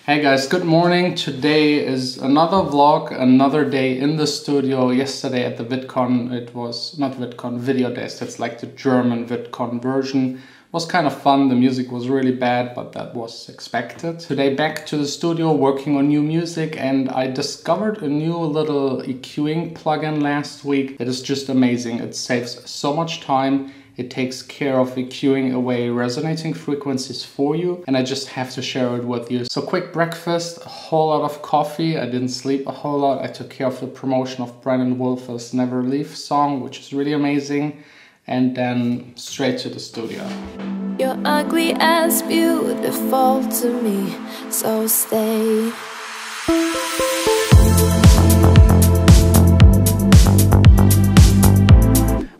Hey guys, good morning. Today is another vlog, another day in the studio. Yesterday at the VidCon, it was not VidCon, Video Days, that's like the German VidCon version. It was kind of fun, the music was really bad, but that was expected. Today back to the studio working on new music, and I discovered a new little EQing plugin last week. It is just amazing. It saves so much time. It takes care of EQing away resonating frequencies for you, and I just have to share it with you. So quick breakfast, a whole lot of coffee. I didn't sleep a whole lot. I took care of the promotion of Brennan Wolf's Never Leave song, which is really amazing. And then straight to the studio. You're ugly as beautiful to me, so stay.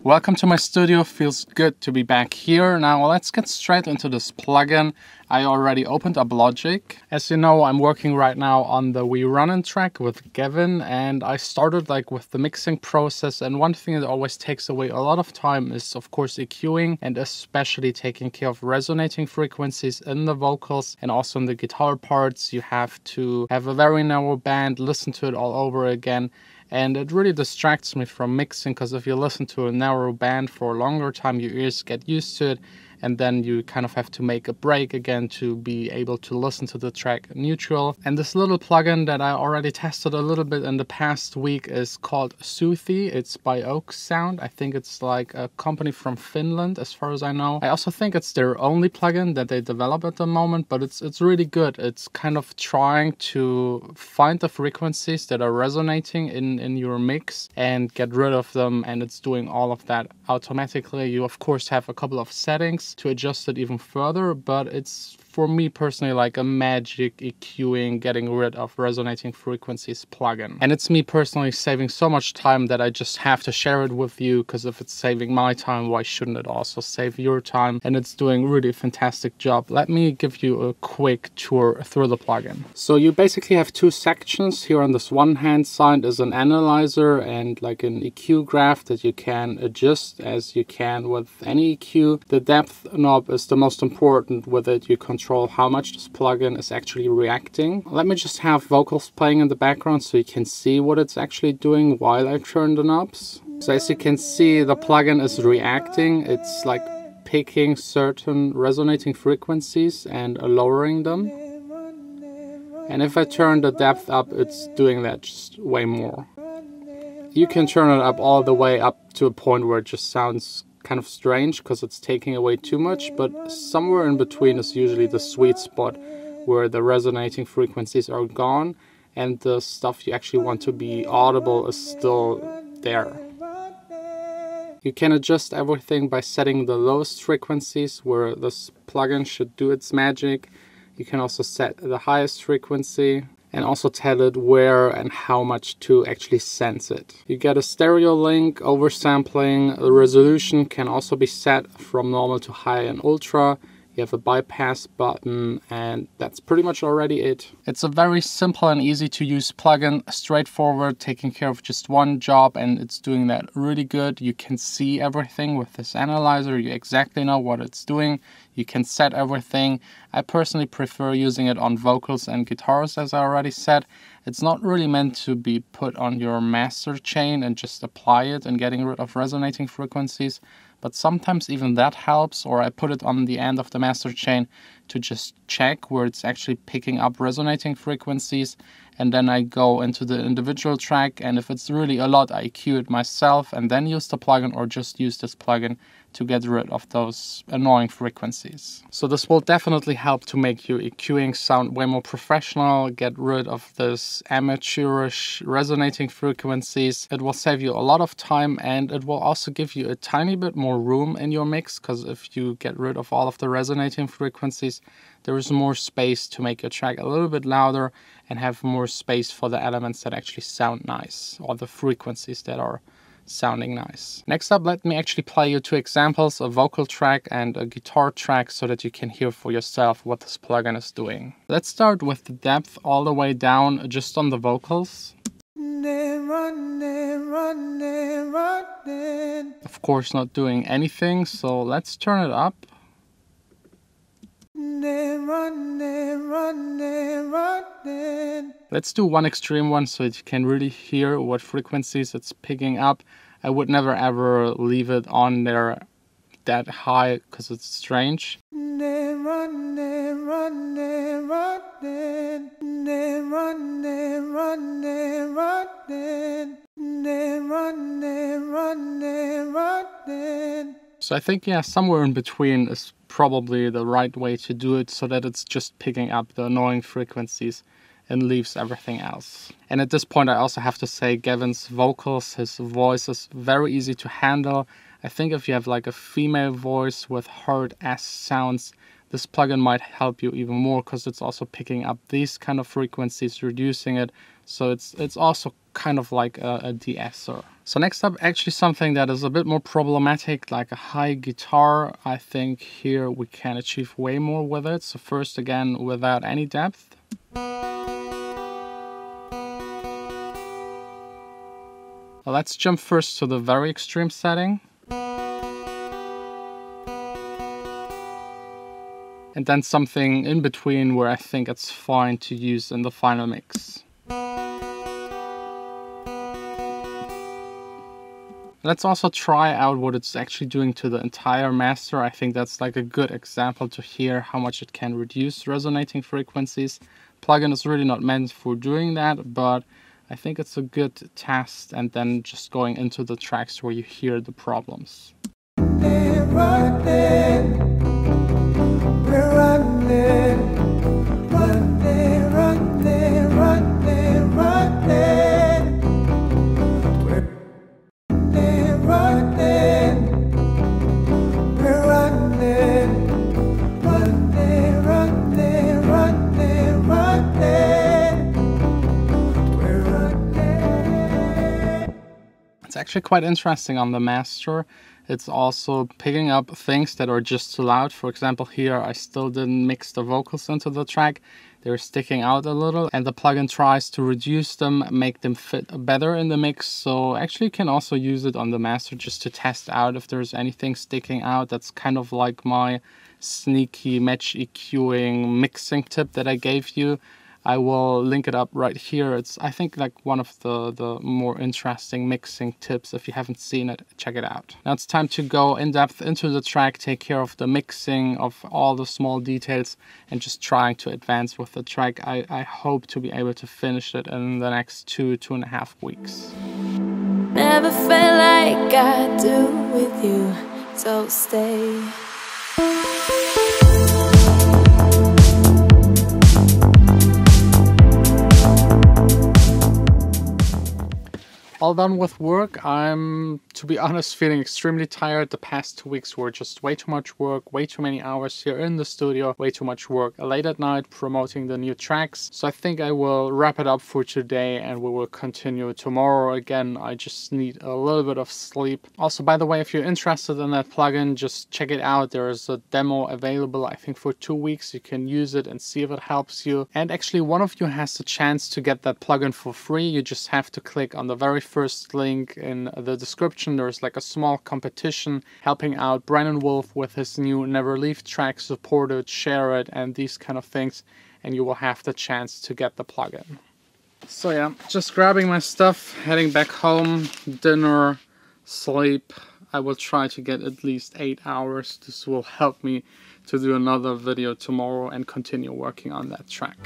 Welcome to my studio, feels good to be back here. Now let's get straight into this plugin. I already opened up Logic. As you know, I'm working right now on the We Runnin' track with Gavin, and I started with the mixing process, and one thing that always takes away a lot of time is of course EQing, and especially taking care of resonating frequencies in the vocals and also in the guitar parts. You have to have a very narrow band, listen to it all over again. And it really distracts me from mixing, because if you listen to a narrow band for a longer time, your ears get used to it, and then you kind of have to make a break again to be able to listen to the track neutral. And this little plugin that I already tested a little bit in the past week is called Soothe. It's by oeksound. I think it's like a company from Finland, as far as I know. I also think it's their only plugin that they develop at the moment, but it's really good. It's kind of trying to find the frequencies that are resonating in your mix and get rid of them, and it's doing all of that automatically. You of course have a couple of settings to adjust it even further, but it's for me personally like a magic EQing, getting rid of resonating frequencies plugin. And it's me personally saving so much time that I just have to share it with you, because if it's saving my time, why shouldn't it also save your time? And it's doing really a fantastic job. Let me give you a quick tour through the plugin. So you basically have two sections. Here on this one hand side is an analyzer and like an EQ graph that you can adjust as you can with any EQ. The depth knob is the most important. With it you control how much this plugin is actually reacting. Let me just have vocals playing in the background so you can see what it's actually doing while I turn the knobs. So as you can see, the plugin is reacting. It's like picking certain resonating frequencies and lowering them. And if I turn the depth up, it's doing that just way more. You can turn it up all the way up to a point where it just sounds kind of strange because it's taking away too much, but somewhere in between is usually the sweet spot where the resonating frequencies are gone and the stuff you actually want to be audible is still there. You can adjust everything by setting the lowest frequencies where this plugin should do its magic. You can also set the highest frequency and also tell it where and how much to actually sense it. You get a stereo link, oversampling. The resolution can also be set from normal to high and ultra. You have a bypass button, and that's pretty much already it. It's a very simple and easy to use plugin, straightforward, taking care of just one job, and it's doing that really good. You can see everything with this analyzer. You exactly know what it's doing. You can set everything. I personally prefer using it on vocals and guitars, as I already said. It's not really meant to be put on your master chain and just apply it and getting rid of resonating frequencies. But sometimes even that helps, or I put it on the end of the master chain to just check where it's actually picking up resonating frequencies, and then I go into the individual track, and if it's really a lot, I EQ it myself and then use the plugin, or just use this plugin to get rid of those annoying frequencies. So this will definitely help to make your EQing sound way more professional, get rid of this amateurish resonating frequencies. It will save you a lot of time, and it will also give you a tiny bit more room in your mix, because if you get rid of all of the resonating frequencies, there is more space to make your track a little bit louder and have more space for the elements that actually sound nice, or the frequencies that are sounding nice. Next up, let me actually play you two examples, a vocal track and a guitar track, so that you can hear for yourself what this plugin is doing. Let's start with the depth all the way down just on the vocals. Of course not doing anything, so let's turn it up. Let's do one extreme one so you can really hear what frequencies it's picking up. I would never ever leave it on there that high because it's strange. So I think, yeah, somewhere in between is probably the right way to do it so that it's just picking up the annoying frequencies and leaves everything else. And at this point I also have to say Gavin's vocals, his voice is very easy to handle. I think if you have like a female voice with hard S sounds, this plugin might help you even more because it's also picking up these kind of frequencies, reducing it. So it's also kind of like a de-esser. So next up, actually something that is a bit more problematic, like a high guitar. I think here we can achieve way more with it. So first, again, without any depth. Well, let's jump first to the very extreme setting. And then something in between where I think it's fine to use in the final mix. Let's also try out what it's actually doing to the entire master. I think that's like a good example to hear how much it can reduce resonating frequencies. Plugin is really not meant for doing that, but I think it's a good test, and then just going into the tracks where you hear the problems. It's actually quite interesting on the master. It's also picking up things that are just too loud. For example, here I still didn't mix the vocals into the track. They're sticking out a little, and the plugin tries to reduce them, make them fit better in the mix. So actually you can also use it on the master just to test out if there's anything sticking out. That's kind of like my sneaky match EQing mixing tip that I gave you. I will link it up right here. It's, I think, like one of the more interesting mixing tips. If you haven't seen it, check it out. Now it's time to go in depth into the track, take care of the mixing, of all the small details, and just trying to advance with the track. I hope to be able to finish it in the next 2.5 weeks. Never felt like I do with you, so stay. All done with work. I'm, to be honest, feeling extremely tired. The past 2 weeks were just way too much work, way too many hours here in the studio, way too much work late at night promoting the new tracks. So I think I will wrap it up for today and we will continue tomorrow. Again, I just need a little bit of sleep. Also, by the way, if you're interested in that plugin, just check it out. There is a demo available, I think, for 2 weeks. You can use it and see if it helps you. And actually, one of you has the chance to get that plugin for free. You just have to click on the very first link in the description. There's like a small competition helping out Brennan Wolf with his new Never Leave track. Support it, share it, and these kind of things, and you will have the chance to get the plugin. So yeah, just grabbing my stuff, heading back home, dinner, sleep. I will try to get at least 8 hours. This will help me to do another video tomorrow and continue working on that track.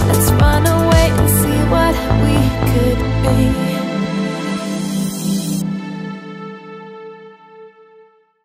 Let's run away and see what we could be.